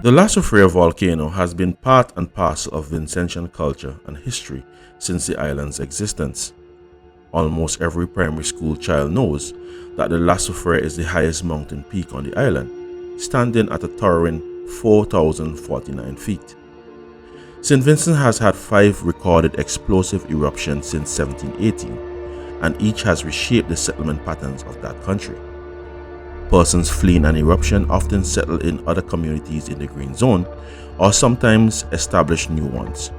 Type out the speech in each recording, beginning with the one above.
The La Soufriere volcano has been part and parcel of Vincentian culture and history since the island's existence. Almost every primary school child knows that the La Soufriere is the highest mountain peak on the island, standing at a towering 4,049 feet. St Vincent has had 5 recorded explosive eruptions since 1718, and each has reshaped the settlement patterns of that country. Persons fleeing an eruption often settle in other communities in the green zone or sometimes establish new ones.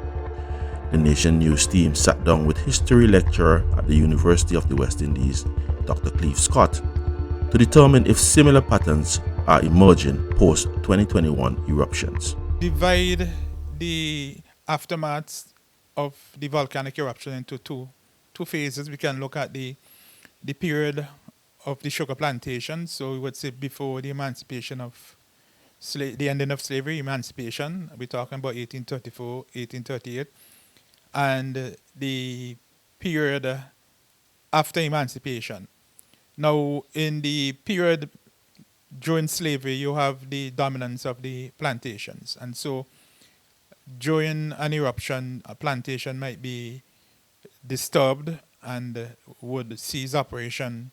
The Nation News team sat down with history lecturer at the University of the West Indies, Dr Cleve Scott, to determine if similar patterns are emerging post-2021 eruptions. Divide the aftermath of the volcanic eruption into two phases. We can look at the period of the sugar plantation, so we would say before the emancipation of the ending of slavery, emancipation. We're talking about 1834, 1838, and the period after emancipation. Now, in the period during slavery, you have the dominance of the plantations, and so during an eruption, a plantation might be disturbed and would cease operation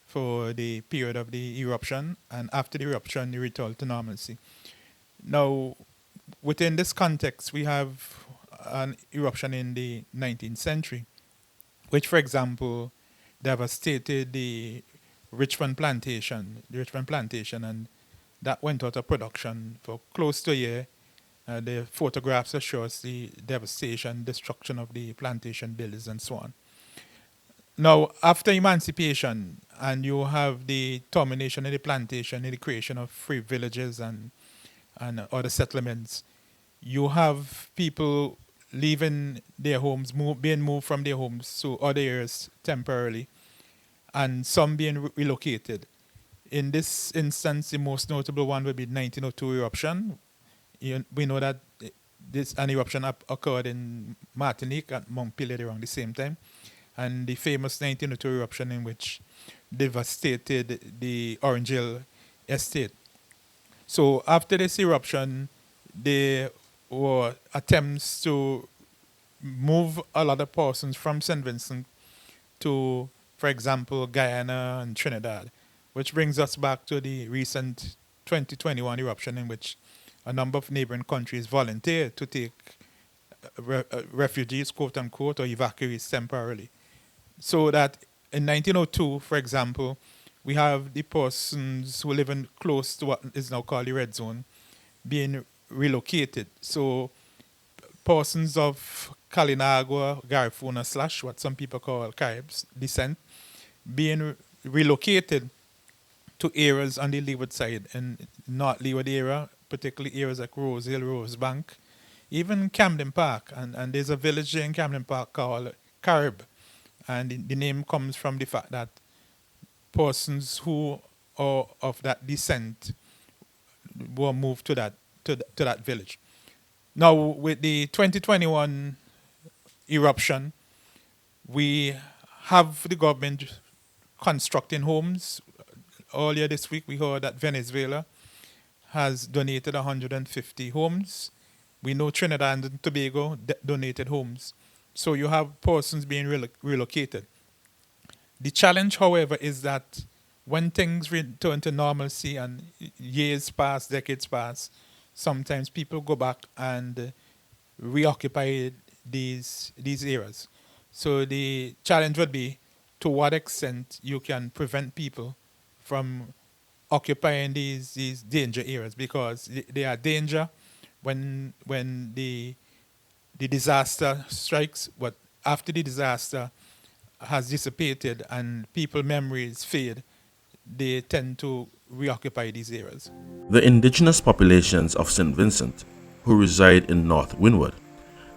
for the period of the eruption, and after the eruption, you return to normalcy. Now, within this context, we have an eruption in the 19th century, which, for example, devastated the Richmond plantation, and that went out of production for close to a year. The photographs show us the devastation, destruction of the plantation buildings, and so on. Now, after emancipation, and you have the termination of the plantation and the creation of free villages and other settlements, you have people leaving their homes, being moved from their homes to other areas temporarily, and some being relocated. In this instance, the most notable one would be the 1902 eruption. We know that an eruption occurred in Martinique at Montpellier around the same time, and the famous 1902 eruption in which devastated the Orange Hill estate. So after this eruption, there were attempts to move a lot of persons from St Vincent to, for example, Guyana and Trinidad, which brings us back to the recent 2021 eruption in which a number of neighboring countries volunteered to take refugees, quote unquote, or evacuees temporarily. So that in 1902, for example, we have the persons who live in close to what is now called the red zone being relocated. So persons of Kalinagua, Garifuna / what some people call Carib descent being relocated to areas on the leeward side, and not leeward area, particularly areas like Rose Hill, Rosebank, even Camden Park. And there's a village there in Camden Park called Carib. And the name comes from the fact that persons who are of that descent were moved to that village. Now, with the 2021 eruption, we have the government constructing homes. Earlier this week, we heard that Venezuela has donated 150 homes. We know Trinidad and Tobago donated homes. So you have persons being relocated. The challenge, however, is that when things return to normalcy and years pass, decades pass, sometimes people go back and reoccupy these areas. So the challenge would be to what extent you can prevent people from occupying these danger areas, because they are danger when the disaster strikes, but after the disaster has dissipated and people's memories fade, they tend to reoccupy these areas. The indigenous populations of St Vincent, who reside in North Windward,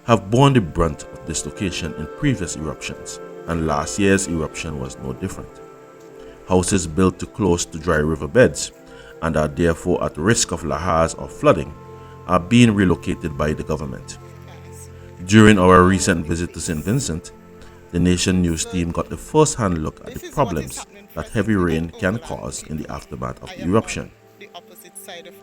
have borne the brunt of dislocation in previous eruptions, and last year's eruption was no different. Houses built too close to dry riverbeds and are therefore at risk of lahars or flooding are being relocated by the government. During our recent visit to St Vincent, the Nation News team got the first-hand look at the problems that heavy rain can cause in the aftermath of the eruption.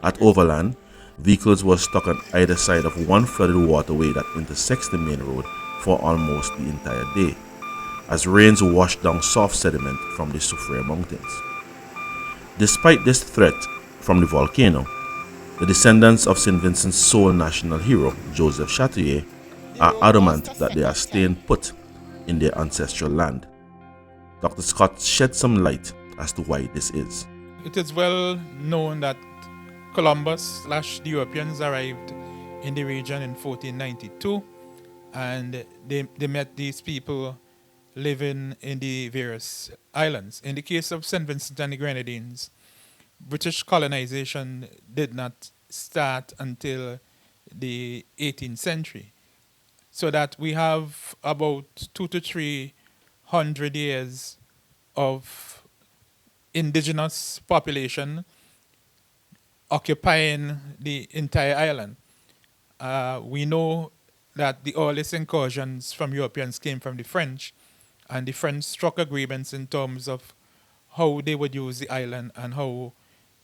At Overland, Vehicles were stuck on either side of one flooded waterway that intersects the main road for almost the entire day, as rains washed down soft sediment from the Soufriere Mountains. Despite this threat from the volcano, the descendants of St Vincent's sole national hero, Joseph Chatelier, are adamant that they are staying put in their ancestral land. Dr. Scott shed some light as to why this is. It is well known that Columbus/the Europeans arrived in the region in 1492, and they met these people living in the various islands. In the case of St Vincent and the Grenadines, British colonization did not start until the 18th century. So that we have about 200 to 300 years of indigenous population occupying the entire island. We know that the earliest incursions from Europeans came from the French, and the French struck agreements in terms of how they would use the island and how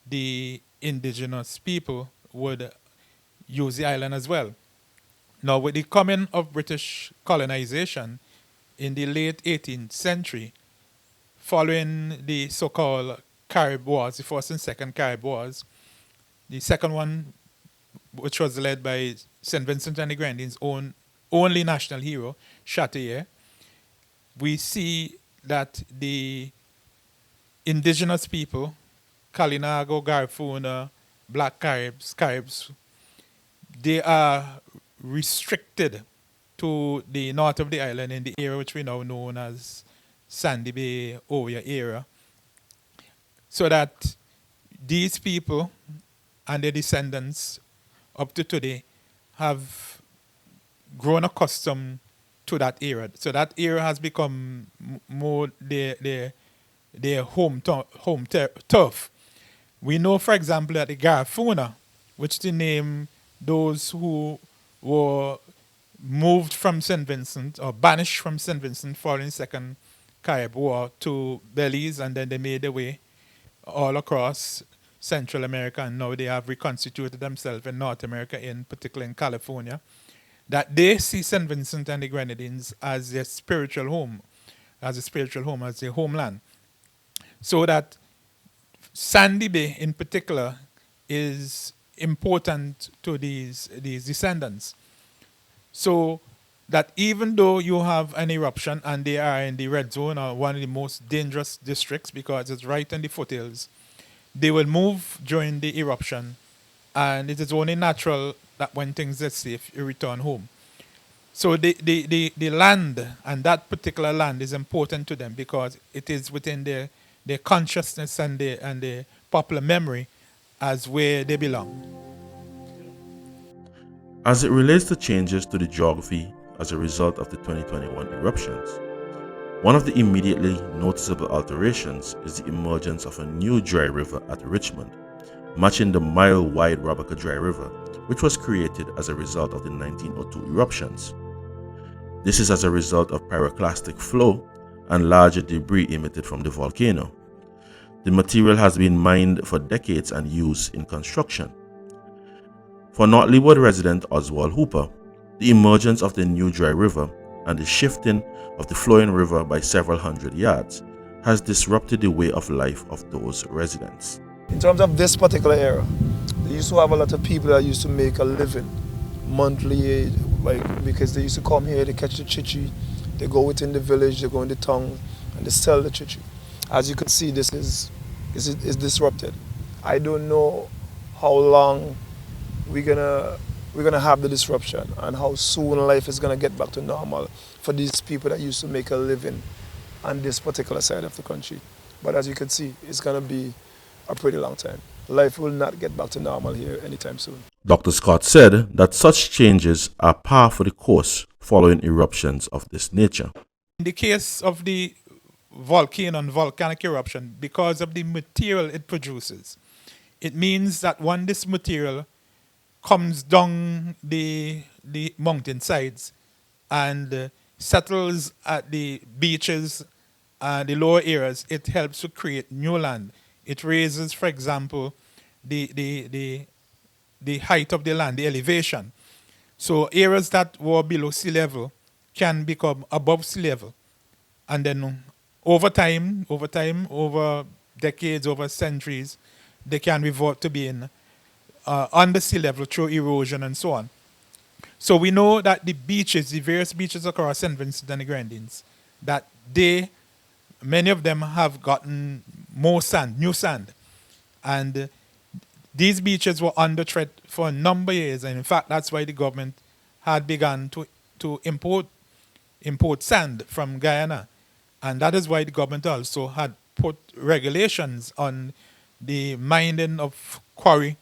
the indigenous people would use the island as well. Now, with the coming of British colonization in the late 18th century, following the so-called Carib Wars, the first and second Carib Wars, the second one, which was led by St Vincent and the Grenadines' own only national hero, Chatelier, we see that the indigenous people, Kalinago, Garifuna, Black Caribs, they are restricted to the north of the island in the area which we now know as Sandy Bay, Oya area, so that these people and their descendants up to today have grown accustomed to that area. So that area has become more their home turf. We know, for example, that the Garifuna, which they name those who were moved from St. Vincent or banished from St. Vincent following the Second Carib War to Belize, and then they made their way all across Central America, and now they have reconstituted themselves in North America, in particular in California, that they see St. Vincent and the Grenadines as their spiritual home, as their homeland. So that Sandy Bay in particular is important to these descendants. So that even though you have an eruption and they are in the red zone, or one of the most dangerous districts because it's right in the foothills, they will move during the eruption, and it is only natural that when things are safe, you return home. So the land, and that particular land, is important to them because it is within their consciousness and their popular memory as where they belong. As it relates to changes to the geography as a result of the 2021 eruptions, one of the immediately noticeable alterations is the emergence of a new dry river at Richmond, matching the mile-wide Rabaca Dry River, which was created as a result of the 1902 eruptions. This is as a result of pyroclastic flow and larger debris emitted from the volcano. The material has been mined for decades and used in construction. For North Leeward resident Oswald Hooper, the emergence of the new dry river and the shifting of the flowing river by several hundred yards has disrupted the way of life of those residents. In terms of this particular era, they used to have a lot of people that used to make a living monthly, because they used to come here, they catch the chichi, they go within the village, they go in the town, and they sell the chichi. As you can see, this is disrupted. I don't know how long we're gonna have the disruption and how soon life is gonna get back to normal for these people that used to make a living on this particular side of the country. But as you can see, it's gonna be a pretty long time. Life will not get back to normal here anytime soon. Dr. Scott said that such changes are par for the course following eruptions of this nature. In the case of the volcano and volcanic eruption, because of the material it produces, it means that when this material comes down the mountain sides and settles at the beaches and the lower areas, it helps to create new land. It raises, for example, the the height of the land, the elevation. So areas that were below sea level can become above sea level. And then over time, over decades, over centuries, they can revert to being under sea level through erosion and so on. So we know that the beaches, the various beaches across St Vincent and the Grenadines, that many of them have gotten more sand, new sand. And these beaches were under threat for a number of years. And in fact, that's why the government had begun to import sand from Guyana. And that is why the government also had put regulations on the mining of quarry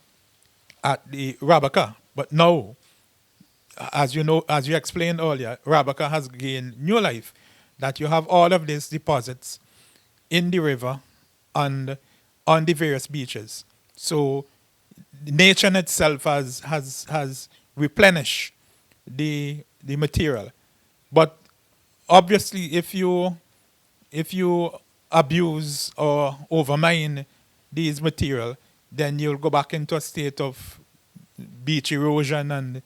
at the Rabaka. But now, as you know, as you explained earlier, Rabaka has gained new life, that you have all of these deposits in the river and on the various beaches. So nature in itself has replenished the material. But obviously, if you abuse or overmine these material, then you'll go back into a state of beach erosion and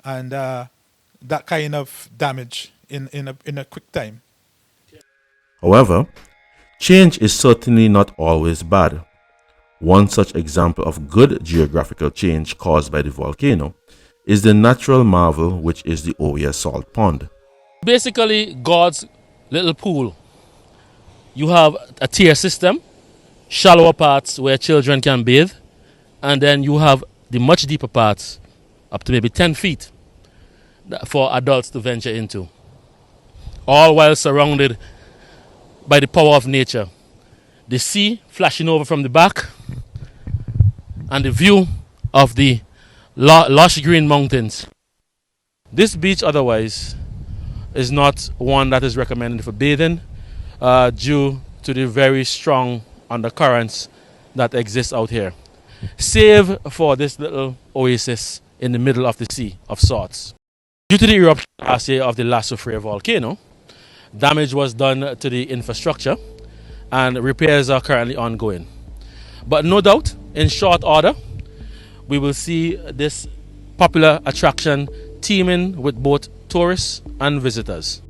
that kind of damage in a quick time. However, change is certainly not always bad. One such example of good geographical change caused by the volcano is the natural marvel which is the Oya Salt Pond. Basically, God's little pool. You have a tier system, shallower parts where children can bathe, and then you have the much deeper parts, up to maybe 10 feet, for adults to venture into. All while surrounded by the power of nature. The sea flashing over from the back, and the view of the lush green mountains. This beach otherwise is not one that is recommended for bathing due to the very strong undercurrents that exist out here, save for this little oasis in the middle of the sea of sorts. Due to the eruption last year of the La Soufriere volcano, damage was done to the infrastructure and repairs are currently ongoing. But no doubt, in short order, we will see this popular attraction teeming with both tourists and visitors.